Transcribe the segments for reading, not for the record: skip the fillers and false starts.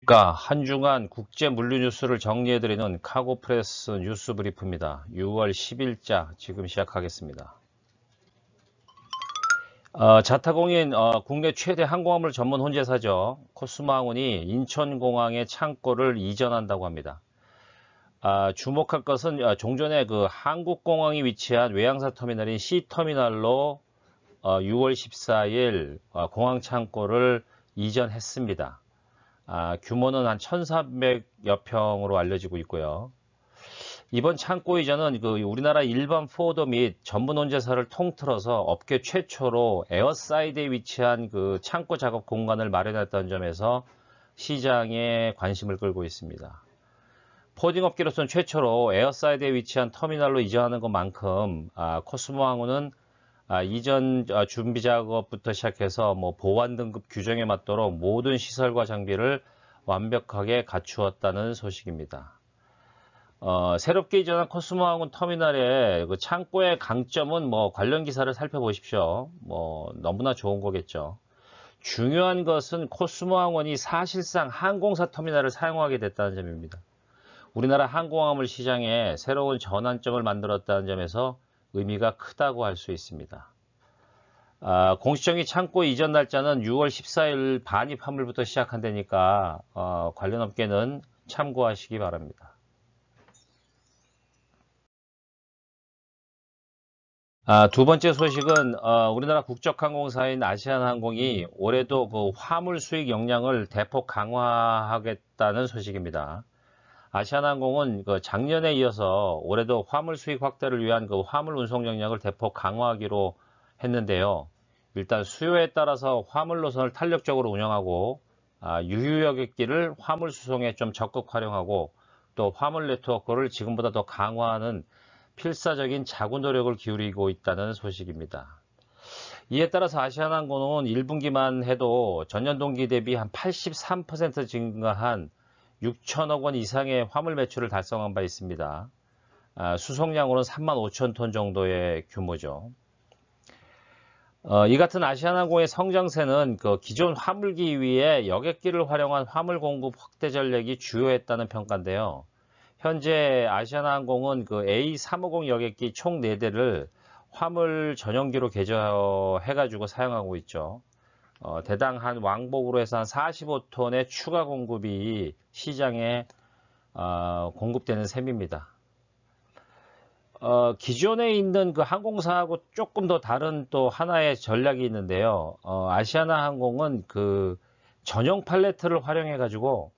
한 주간 국제 물류 뉴스를 정리해드리는 카고프레스 뉴스 브리프입니다. 6월 10일자 지금 시작하겠습니다. 자타공인 국내 최대 항공화물 전문 혼재사죠. 코스모항공이 인천공항의 창고를 이전한다고 합니다. 주목할 것은 종전에 그 한국공항이 위치한 외항사 터미널인 C터미널로 6월 14일 공항 창고를 이전했습니다. 규모는 한 1,400여 평으로 알려지고 있고요. 이번 창고 이전은 우리나라 일반 포워더 및 전문 혼재사를 통틀어서 업계 최초로 에어사이드에 위치한 창고 작업 공간을 마련했다는 점에서 시장에 관심을 끌고 있습니다. 포딩 업계로서는 최초로 에어사이드에 위치한 터미널로 이전하는 것만큼 코스모항공은 이전 준비 작업부터 시작해서 보안 등급 규정에 맞도록 모든 시설과 장비를 완벽하게 갖추었다는 소식입니다. 새롭게 이전한 코스모항공 터미널의 창고의 강점은 관련 기사를 살펴보십시오. 너무나 좋은 거겠죠. 중요한 것은 코스모항공이 사실상 항공사 터미널을 사용하게 됐다는 점입니다. 우리나라 항공화물 시장에 새로운 전환점을 만들었다는 점에서 의미가 크다고 할 수 있습니다. 공식적인 창고 이전 날짜는 6월 14일 반입 환불부터 시작한다니까 관련 업계는 참고하시기 바랍니다. 두 번째 소식은 우리나라 국적항공사인 아시아나항공이 올해도 화물 수익 역량을 대폭 강화하겠다는 소식입니다. 아시아나항공은 작년에 이어서 올해도 화물 수익 확대를 위한 화물 운송 역량을 대폭 강화하기로 했는데요. 일단 수요에 따라서 화물 노선을 탄력적으로 운영하고 유휴 여객기를 화물 수송에 좀 적극 활용하고 또 화물 네트워크를 지금보다 더 강화하는 필사적인 자구 노력을 기울이고 있다는 소식입니다. 이에 따라서 아시아나항공은 1분기만 해도 전년 동기 대비 한 83% 증가한 6천억 원 이상의 화물 매출을 달성한 바 있습니다. 수송량으로는 3만 5천 톤 정도의 규모죠. 이 같은 아시아나항공의 성장세는 기존 화물기 위에 여객기를 활용한 화물 공급 확대 전략이 주요했다는 평가인데요. 현재 아시아나항공은 A350 여객기 총 4대를 화물 전용기로 개조해가지고 사용하고 있죠. 대당 한 왕복으로 해서 한 45톤의 추가 공급이 시장에 공급되는 셈입니다. 기존에 있는 항공사하고 조금 더 다른 또 하나의 전략이 있는데요. 아시아나항공은 전용 팔레트를 활용해 가지고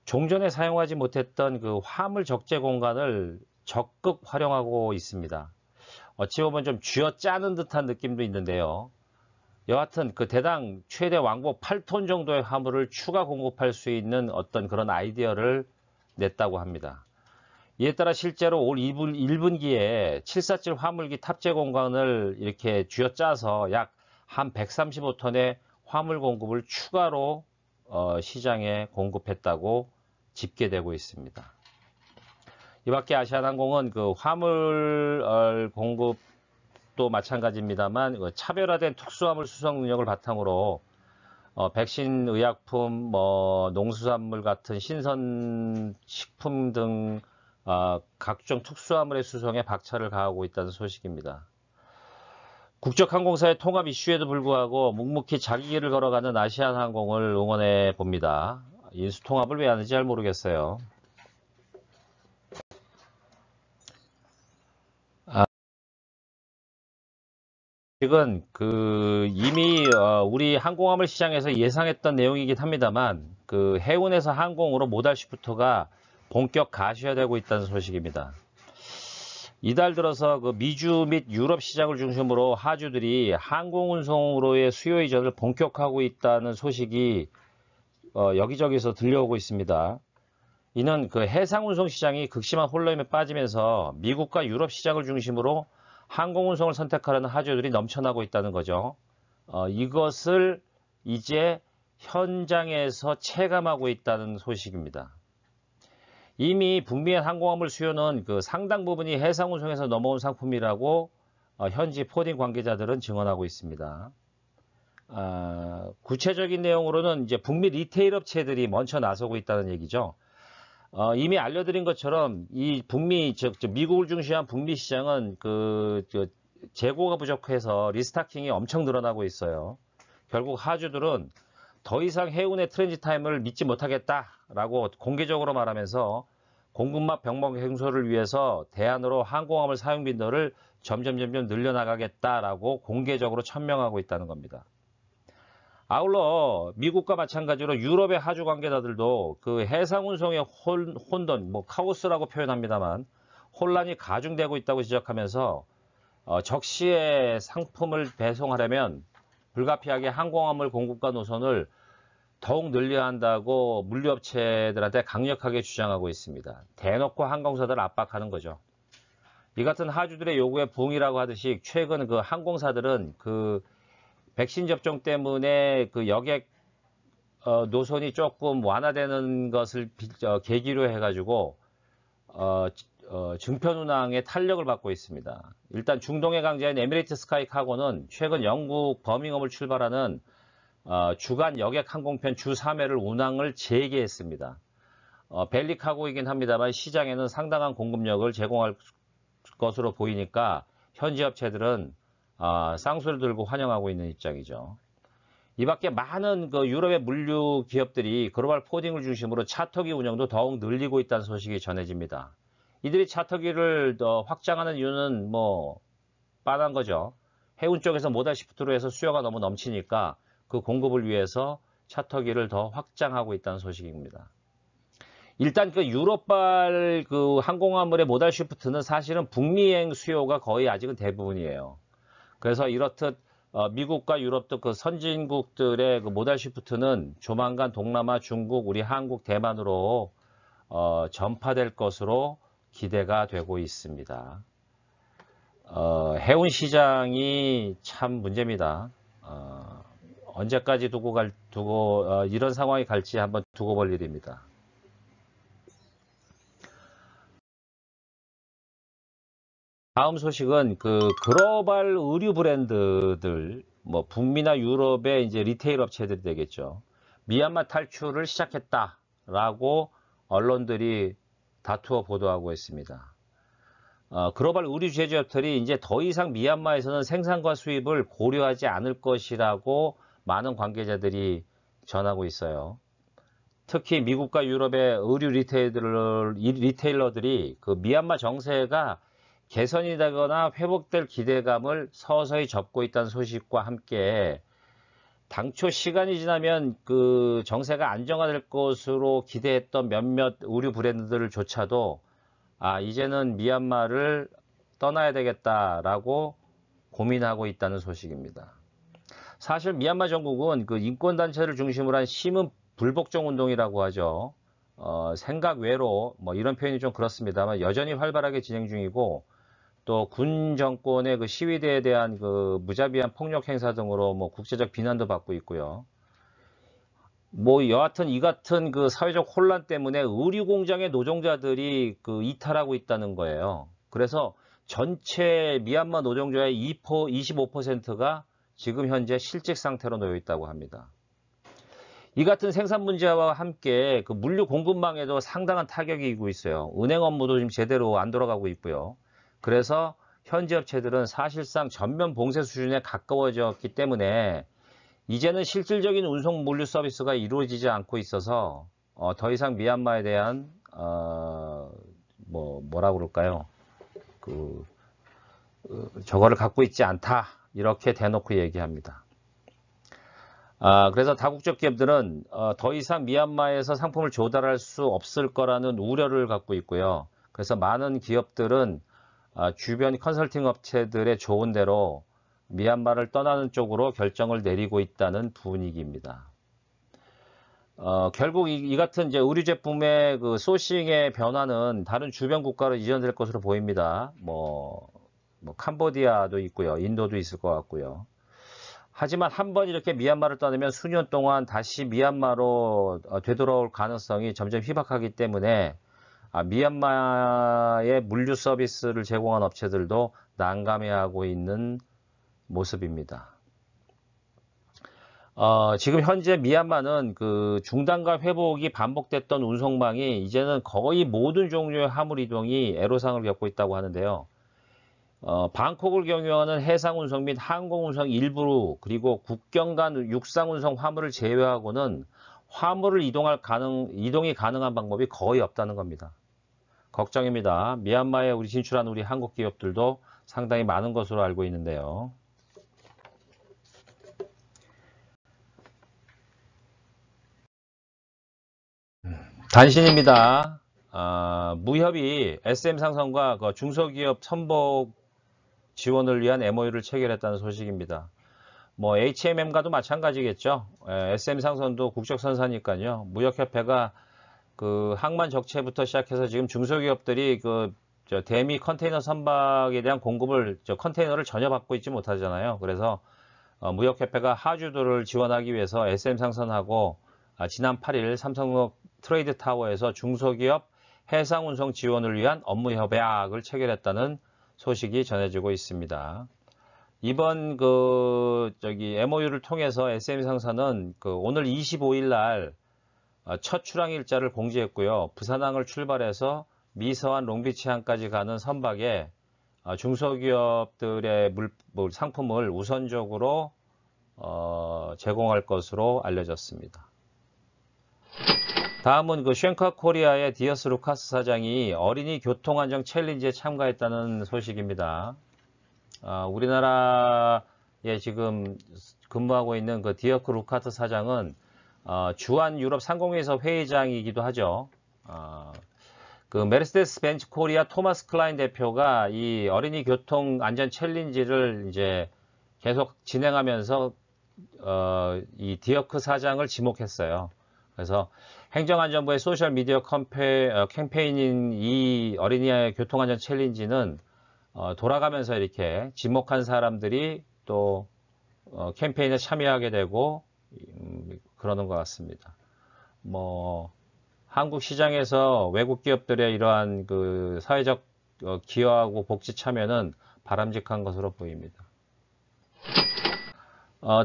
종전에 사용하지 못했던 화물 적재 공간을 적극 활용하고 있습니다. 어찌 보면 좀 쥐어짜는 듯한 느낌도 있는데요. 여하튼 대당 최대 왕복 8톤 정도의 화물을 추가 공급할 수 있는 어떤 그런 아이디어를 냈다고 합니다. 이에 따라 실제로 올 1분기에 747 화물기 탑재 공간을 이렇게 쥐어짜서 약 한 135톤의 화물 공급을 추가로 시장에 공급했다고 집계되고 있습니다. 이 밖에 아시아나항공은 화물 공급도 마찬가지입니다만 차별화된 특수화물 수송 능력을 바탕으로 백신, 의약품, 농수산물 같은 신선식품 등 각종 특수화물의 수송에 박차를 가하고 있다는 소식입니다. 국적항공사의 통합 이슈에도 불구하고 묵묵히 자기 길을 걸어가는 아시아나항공을 응원해 봅니다. 인수통합을 왜 하는지 잘 모르겠어요. 지금 이미 우리 항공화물 시장에서 예상했던 내용이긴 합니다만 해운에서 항공으로 모달 시프트가 본격 가시화되고 있다는 소식입니다. 이달 들어서 미주 및 유럽 시장을 중심으로 하주들이 항공운송으로의 수요 이전을 본격화하고 있다는 소식이 여기저기서 들려오고 있습니다. 이는 해상운송 시장이 극심한 혼란에 빠지면서 미국과 유럽 시장을 중심으로 항공운송을 선택하려는 하주들이 넘쳐나고 있다는 거죠. 이것을 이제 현장에서 체감하고 있다는 소식입니다. 이미 북미의 항공화물 수요는 상당 부분이 해상운송에서 넘어온 상품이라고 현지 포딩 관계자들은 증언하고 있습니다. 구체적인 내용으로는 이제 북미 리테일 업체들이 먼저 나서고 있다는 얘기죠. 이미 알려드린 것처럼 이 북미, 미국을 중시한 북미 시장은 재고가 부족해서 리스타킹이 엄청 늘어나고 있어요. 결국 하주들은 더 이상 해운의 트랜짓 타임을 믿지 못하겠다라고 공개적으로 말하면서 공급망 병목 해소를 위해서 대안으로 항공화물 사용 빈도를 점점 늘려나가겠다라고 공개적으로 천명하고 있다는 겁니다. 아울러 미국과 마찬가지로 유럽의 하주 관계자들도 그 해상 운송의 혼돈, 카오스라고 표현합니다만 혼란이 가중되고 있다고 지적하면서 적시에 상품을 배송하려면 불가피하게 항공화물 공급과 노선을 더욱 늘려야 한다고 물류업체들한테 강력하게 주장하고 있습니다. 대놓고 항공사들을 압박하는 거죠. 이 같은 하주들의 요구에 부응이라고 하듯이 최근 그 항공사들은 그 백신 접종 때문에 그 여객 노선이 조금 완화되는 것을 계기로 해가지고 증편 운항에 탄력을 받고 있습니다. 일단 중동의 강자인 에미레이트 스카이 카고는 최근 영국 버밍엄을 출발하는 주간 여객 항공편 주 3회를 운항을 재개했습니다. 벨리 카고이긴 합니다만 시장에는 상당한 공급력을 제공할 것으로 보이니까 현지 업체들은 쌍수를 들고 환영하고 있는 입장이죠. 이 밖에 많은 그 유럽의 물류 기업들이 글로벌 포딩을 중심으로 차터기 운영도 더욱 늘리고 있다는 소식이 전해집니다. 이들이 차터기를 확장하는 이유는 뻔한 거죠. 해운 쪽에서 모달 시프트로 해서 수요가 너무 넘치니까 그 공급을 위해서 차터기를 더 확장하고 있다는 소식입니다. 일단 그 유럽발 그 항공화물의 모달 시프트는 사실은 북미행 수요가 거의 아직은 대부분이에요. 그래서 이렇듯 미국과 유럽도 그 선진국들의 그 모달 시프트는 조만간 동남아, 중국, 우리 한국, 대만으로 전파될 것으로 기대가 되고 있습니다. 해운 시장이 참 문제입니다. 언제까지 이런 상황이 갈지 한번 두고 볼 일입니다. 다음 소식은 그 글로벌 의류 브랜드들, 북미나 유럽의 이제 리테일 업체들이 되겠죠. 미얀마 탈출을 시작했다라고 언론들이 다투어 보도하고 있습니다. 글로벌 의류 제조업들이 이제 더 이상 미얀마에서는 생산과 수입을 고려하지 않을 것이라고 많은 관계자들이 전하고 있어요. 특히 미국과 유럽의 의류 리테일러들이 그 미얀마 정세가 개선이 되거나 회복될 기대감을 서서히 접고 있다는 소식과 함께 당초 시간이 지나면 그 정세가 안정화될 것으로 기대했던 몇몇 의류 브랜드들조차도 이제는 미얀마를 떠나야 되겠다라고 고민하고 있다는 소식입니다. 사실 미얀마 정국은 그 인권단체를 중심으로 한 시민 불복종 운동이라고 하죠. 생각 외로 이런 표현이 좀 그렇습니다만 여전히 활발하게 진행 중이고 또 군 정권의 그 시위대에 대한 그 무자비한 폭력 행사 등으로 국제적 비난도 받고 있고요. 여하튼 이 같은 그 사회적 혼란 때문에 의류 공장의 노동자들이 그 이탈하고 있다는 거예요. 그래서 전체 미얀마 노동자의 25%가 지금 현재 실직 상태로 놓여 있다고 합니다. 이 같은 생산 문제와 함께 그 물류 공급망에도 상당한 타격이 있고 있어요. 은행 업무도 지금 제대로 안 돌아가고 있고요. 그래서 현지 업체들은 사실상 전면 봉쇄 수준에 가까워졌기 때문에 이제는 실질적인 운송 물류 서비스가 이루어지지 않고 있어서 더 이상 미얀마에 대한 뭐라고 그럴까요? 저거를 갖고 있지 않다. 이렇게 대놓고 얘기합니다. 그래서 다국적 기업들은 더 이상 미얀마에서 상품을 조달할 수 없을 거라는 우려를 갖고 있고요. 그래서 많은 기업들은 주변 컨설팅 업체들의 조언대로 미얀마를 떠나는 쪽으로 결정을 내리고 있다는 분위기입니다. 결국 이 같은 이제 의류 제품의 그 소싱의 변화는 다른 주변 국가로 이전될 것으로 보입니다. 캄보디아도 있고요. 인도도 있을 것 같고요. 하지만 한번 이렇게 미얀마를 떠나면 수년 동안 다시 미얀마로 되돌아올 가능성이 점점 희박하기 때문에 미얀마의 물류 서비스를 제공한 업체들도 난감해하고 있는 모습입니다. 지금 현재 미얀마는 그 중단과 회복이 반복됐던 운송망이 이제는 거의 모든 종류의 화물 이동이 애로사항을 겪고 있다고 하는데요. 방콕을 경유하는 해상 운송 및 항공 운송 일부 그리고 국경 간 육상 운송 화물을 제외하고는 화물을 이동이 가능한 방법이 거의 없다는 겁니다. 걱정입니다. 미얀마에 진출한 우리 한국 기업들도 상당히 많은 것으로 알고 있는데요. 단신입니다. 무협이 SM 상선과 그 중소기업 선복 지원을 위한 MOU를 체결했다는 소식입니다. 뭐 HMM과도 마찬가지겠죠. SM 상선도 국적선사니까요. 무역협회가 그 항만 적체부터 시작해서 지금 중소기업들이 그 대미 컨테이너 선박에 대한 공급을 컨테이너를 전혀 받고 있지 못하잖아요. 그래서 무역협회가 하주도를 지원하기 위해서 SM 상선하고 지난 8일 삼성역 트레이드 타워에서 중소기업 해상 운송 지원을 위한 업무 협약을 체결했다는 소식이 전해지고 있습니다. 이번 MOU를 통해서 SM 상선은 오늘 25일 날 첫 출항 일자를 공지했고요. 부산항을 출발해서 미서안 롱비치항까지 가는 선박에 중소기업들의 상품을 우선적으로 제공할 것으로 알려졌습니다. 다음은 쉔카 코리아의 디어스 루카스 사장이 어린이 교통안전 챌린지에 참가했다는 소식입니다. 우리나라에 지금 근무하고 있는 디어크 루카스 사장은 주한 유럽 상공회의소 회의장이기도 하죠. 메르세데스 벤츠 코리아 토마스 클라인 대표가 이 어린이 교통 안전 챌린지를 이제 계속 진행하면서 이 디어크 사장을 지목했어요. 그래서 행정안전부의 소셜미디어 캠페인인 이 어린이의 교통안전 챌린지는 돌아가면서 이렇게 지목한 사람들이 또 캠페인에 참여하게 되고 그러는 것 같습니다. 뭐 한국 시장에서 외국 기업들의 이러한 그 사회적 기여하고 복지 참여는 바람직한 것으로 보입니다.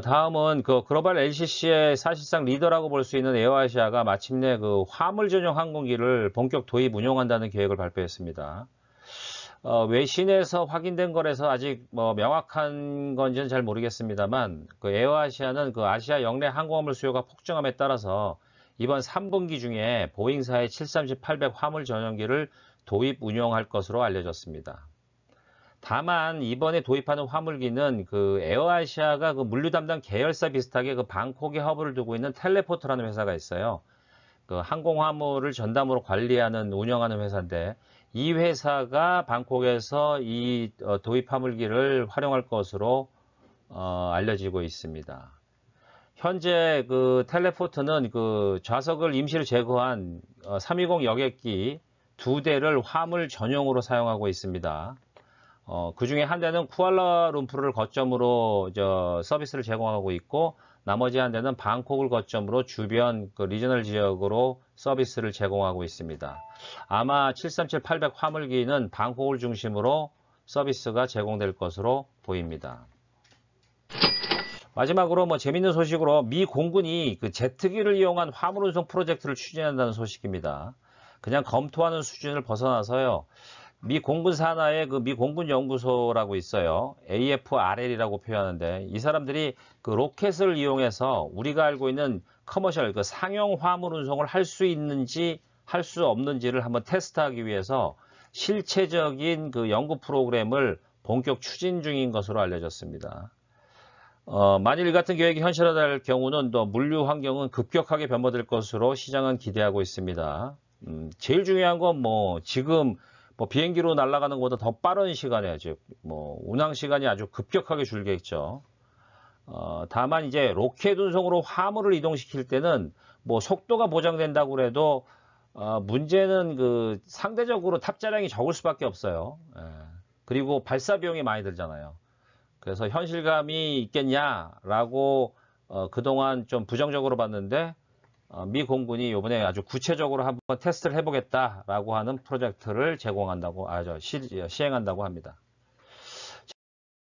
다음은 글로벌 LCC의 사실상 리더라고 볼 수 있는 에어아시아가 마침내 화물 전용 항공기를 본격 도입 운용한다는 계획을 발표했습니다. 외신에서 확인된 거라서 아직 명확한 건지는 잘 모르겠습니다만 에어아시아는 아시아 역내 항공화물 수요가 폭증함에 따라서 이번 3분기 중에 보잉사의 737-800 화물 전용기를 도입 운용할 것으로 알려졌습니다. 다만 이번에 도입하는 화물기는 에어아시아가 물류 담당 계열사 비슷하게 방콕에 허브를 두고 있는 텔레포트라는 회사가 있어요. 항공 화물을 전담으로 관리하는 운영하는 회사인데 이 회사가 방콕에서 이 도입 화물기를 활용할 것으로 알려지고 있습니다. 현재 텔레포트는 좌석을 임시로 제거한 320 여객기 2대를 화물 전용으로 사용하고 있습니다. 그 중에 한 대는 쿠알라룸푸르를 거점으로 서비스를 제공하고 있고 나머지 한 대는 방콕을 거점으로 주변 리저널 지역으로 서비스를 제공하고 있습니다. 아마 737-800 화물기는 방콕을 중심으로 서비스가 제공될 것으로 보입니다. 마지막으로 재밌는 소식으로 미 공군이 제트기를 이용한 화물 운송 프로젝트를 추진한다는 소식입니다. 그냥 검토하는 수준을 벗어나서요. 미 공군 산하에 미 공군 연구소라고 있어요. AFRL이라고 표현하는데 이 사람들이 로켓을 이용해서 우리가 알고 있는 커머셜 상용 화물 운송을 할 수 있는지 할 수 없는지를 한번 테스트하기 위해서 실체적인 연구 프로그램을 본격 추진 중인 것으로 알려졌습니다. 만일 이 같은 계획이 현실화될 경우는 또 물류 환경은 급격하게 변모될 것으로 시장은 기대하고 있습니다. 제일 중요한 건 지금 비행기로 날아가는 것보다 더 빠른 시간에 운항 시간이 아주 급격하게 줄겠죠. 다만 이제 로켓 운송으로 화물을 이동시킬 때는 속도가 보장된다고 해도 문제는 상대적으로 탑재량이 적을 수밖에 없어요. 그리고 발사 비용이 많이 들잖아요. 그래서 현실감이 있겠냐라고 그동안 좀 부정적으로 봤는데 미 공군이 이번에 아주 구체적으로 한번 테스트를 해보겠다라고 하는 프로젝트를 시행한다고 합니다.